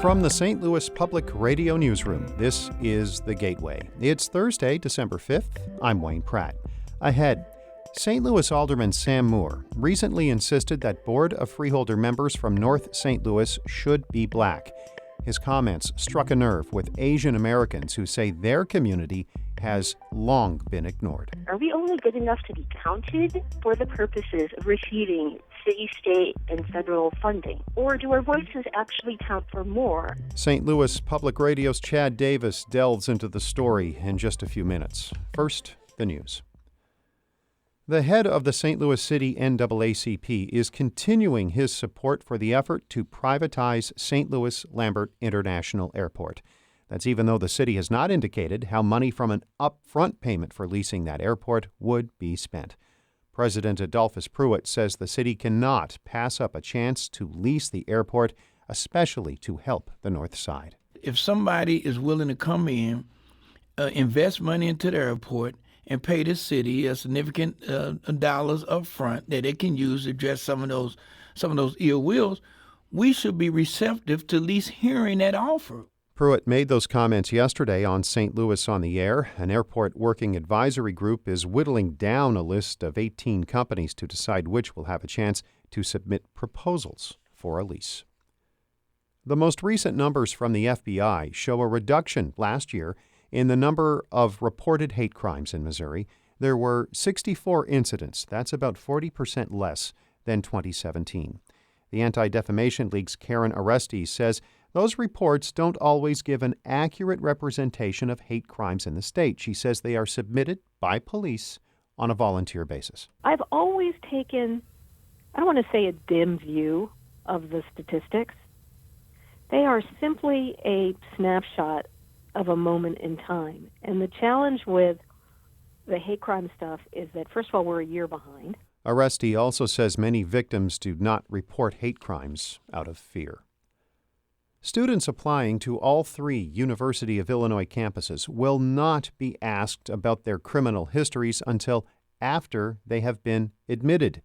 From the St. Louis Public Radio Newsroom, this is The Gateway. It's Thursday, December 5th. I'm Wayne Pratt. Ahead, St. Louis Alderman Sam Moore recently insisted that Board of Freeholder members from North St. Louis should be black. His comments struck a nerve with Asian Americans who say their community has long been ignored. Are we only good enough to be counted for the purposes of receiving city, state, and federal funding? Or do our voices actually count for more? St. Louis Public Radio's Chad Davis delves into the story in just a few minutes. First, the news. The head of the St. Louis City NAACP is continuing his support for the effort to privatize St. Louis Lambert International Airport. That's even though the city has not indicated how money from an upfront payment for leasing that airport would be spent. President Adolphus Pruitt says the city cannot pass up a chance to lease the airport, especially to help the North Side. If somebody is willing to come in, invest money into the airport, and pay the city a significant dollars up front that it can use to address some of those ill wills, we should be receptive to at least hearing that offer. Pruitt made those comments yesterday on St. Louis on the Air. An airport working advisory group is whittling down a list of 18 companies to decide which will have a chance to submit proposals for a lease. The most recent numbers from the FBI show a reduction last year in the number of reported hate crimes in Missouri. There were 64 incidents. That's about 40% less than 2017. The Anti-Defamation League's Karen Orestes says those reports don't always give an accurate representation of hate crimes in the state. She says they are submitted by police on a volunteer basis. I've always taken, I don't want to say a dim view of the statistics. They are simply a snapshot of a moment in time. And the challenge with the hate crime stuff is that, first of all, we're a year behind. Orestes also says many victims do not report hate crimes out of fear. Students applying to all 3 University of Illinois campuses will not be asked about their criminal histories until after they have been admitted.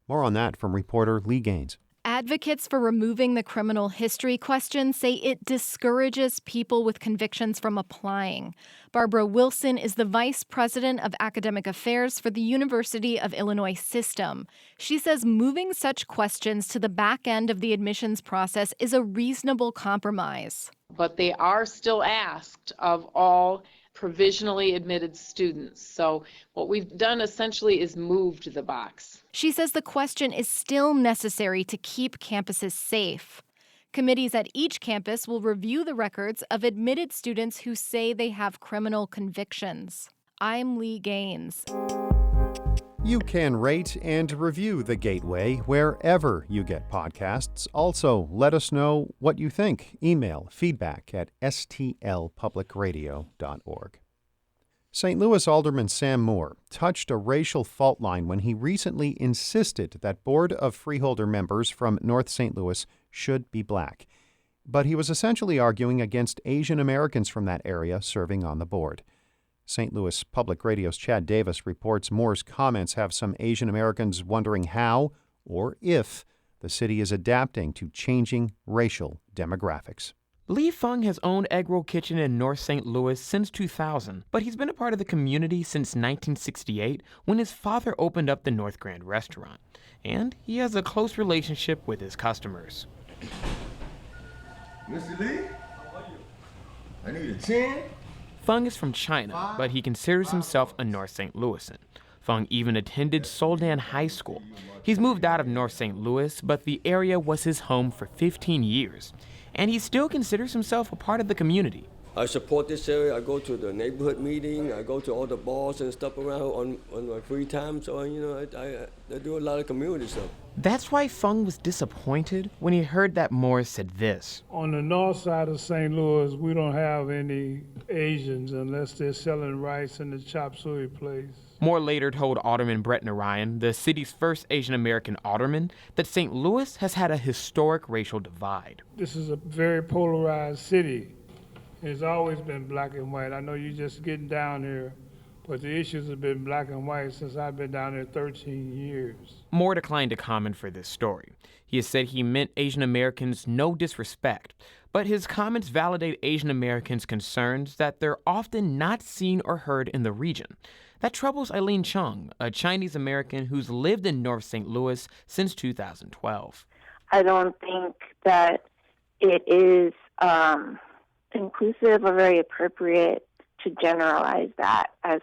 More on that from reporter Lee Gaines. Advocates for removing the criminal history question say it discourages people with convictions from applying. Barbara Wilson is the vice president of academic affairs for the University of Illinois system. She says moving such questions to the back end of the admissions process is a reasonable compromise. But they are still asked of all provisionally admitted students. So what we've done essentially is moved the box. She says the question is still necessary to keep campuses safe. Committees at each campus will review the records of admitted students who say they have criminal convictions. I'm Lee Gaines. You can rate and review The Gateway wherever you get podcasts. Also, let us know what you think. Email feedback@stlpublicradio.org. St. Louis Alderman Sam Moore touched a racial fault line when he recently insisted that Board of Freeholder members from North St. Louis should be black. But he was essentially arguing against Asian Americans from that area serving on the board. St. Louis Public Radio's Chad Davis reports Moore's comments have some Asian Americans wondering how or if the city is adapting to changing racial demographics. Lee Fung has owned Egg Roll Kitchen in North St. Louis since 2000, but he's been a part of the community since 1968 when his father opened up the North Grand restaurant. And he has a close relationship with his customers. Mr. Lee, how are you? I need a 10. Fung is from China, but he considers himself a North St. Louisan. Fung even attended Soldan High School. He's moved out of North St. Louis, but the area was his home for 15 years. And he still considers himself a part of the community. I support this area. I go to the neighborhood meeting. I go to all the bars and stuff around on my free time. So, I do a lot of community stuff. That's why Fung was disappointed when he heard that Moore said this. On the north side of St. Louis, we don't have any Asians unless they're selling rice in the chop suey place. Moore later told Alderman Brett Narayan, the city's first Asian American alderman, that St. Louis has had a historic racial divide. This is a very polarized city. It's always been black and white. I know you're just getting down here, but the issues have been black and white since I've been down there 13 years. Moore declined to comment for this story. He has said he meant Asian Americans no disrespect, but his comments validate Asian Americans' concerns that they're often not seen or heard in the region. That troubles Eileen Chung, a Chinese American who's lived in North St. Louis since 2012. I don't think that it is inclusive or very appropriate to generalize that as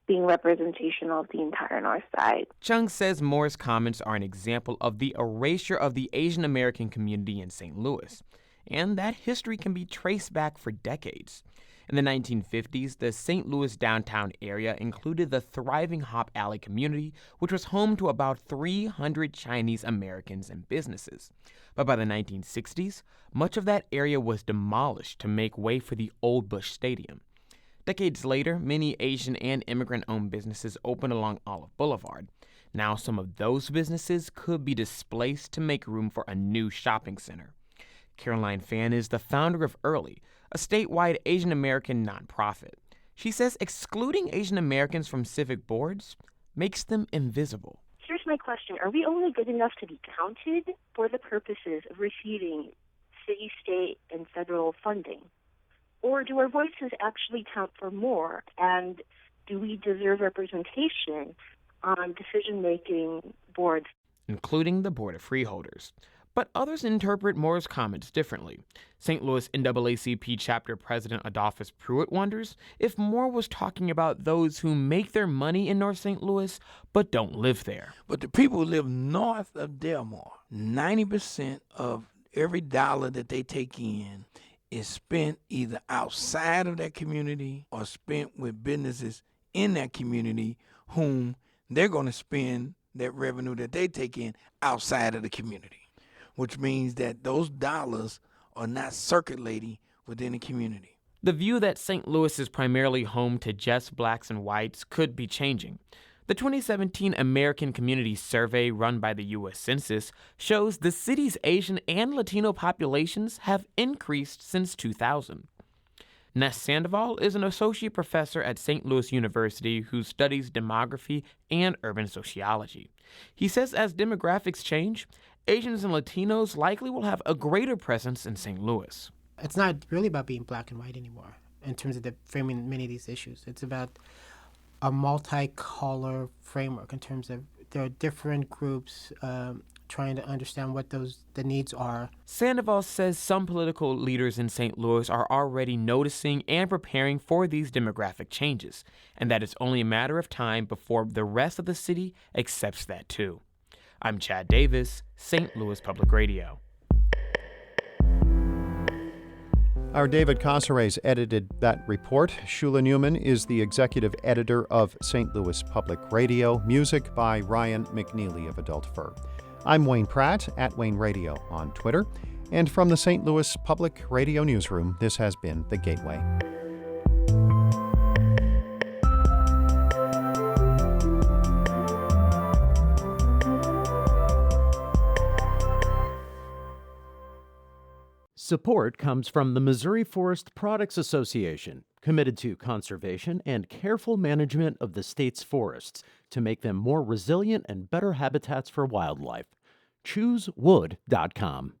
being representational of the entire North Side. Chung says Moore's comments are an example of the erasure of the Asian American community in St. Louis, and that history can be traced back for decades. In the 1950s, the St. Louis downtown area included the thriving Hop Alley community, which was home to about 300 Chinese Americans and businesses. But by the 1960s, much of that area was demolished to make way for the old Busch Stadium. Decades later, many Asian and immigrant-owned businesses opened along Olive Boulevard. Now some of those businesses could be displaced to make room for a new shopping center. Caroline Fan is the founder of Early, a statewide Asian American nonprofit. She says excluding Asian Americans from civic boards makes them invisible. Here's my question. Are we only good enough to be counted for the purposes of receiving city, state, and federal funding? Or do our voices actually count for more? And do we deserve representation on decision-making boards? Including the Board of Freeholders. But others interpret Moore's comments differently. St. Louis NAACP chapter president Adolphus Pruitt wonders if Moore was talking about those who make their money in North St. Louis but don't live there. But the people who live north of Delmar, 90% of every dollar that they take in is spent either outside of that community or spent with businesses in that community whom they're going to spend that revenue that they take in outside of the community, which means that those dollars are not circulating within the community. The view that St. Louis is primarily home to just blacks and whites could be changing. The 2017 American Community Survey run by the U.S. Census shows the city's Asian and Latino populations have increased since 2000. Ness Sandoval is an associate professor at St. Louis University who studies demography and urban sociology. He says as demographics change, Asians and Latinos likely will have a greater presence in St. Louis. It's not really about being black and white anymore in terms of the framing many of these issues. It's about a multicolor framework in terms of there are different groups trying to understand what the needs are. Sandoval says some political leaders in St. Louis are already noticing and preparing for these demographic changes, and that it's only a matter of time before the rest of the city accepts that too. I'm Chad Davis, St. Louis Public Radio. Our David Casares edited that report. Shula Newman is the executive editor of St. Louis Public Radio. Music by Ryan McNeely of Adult Fur. I'm Wayne Pratt, at Wayne Radio on Twitter. And from the St. Louis Public Radio Newsroom, this has been The Gateway. Support comes from the Missouri Forest Products Association, committed to conservation and careful management of the state's forests to make them more resilient and better habitats for wildlife. ChooseWood.com.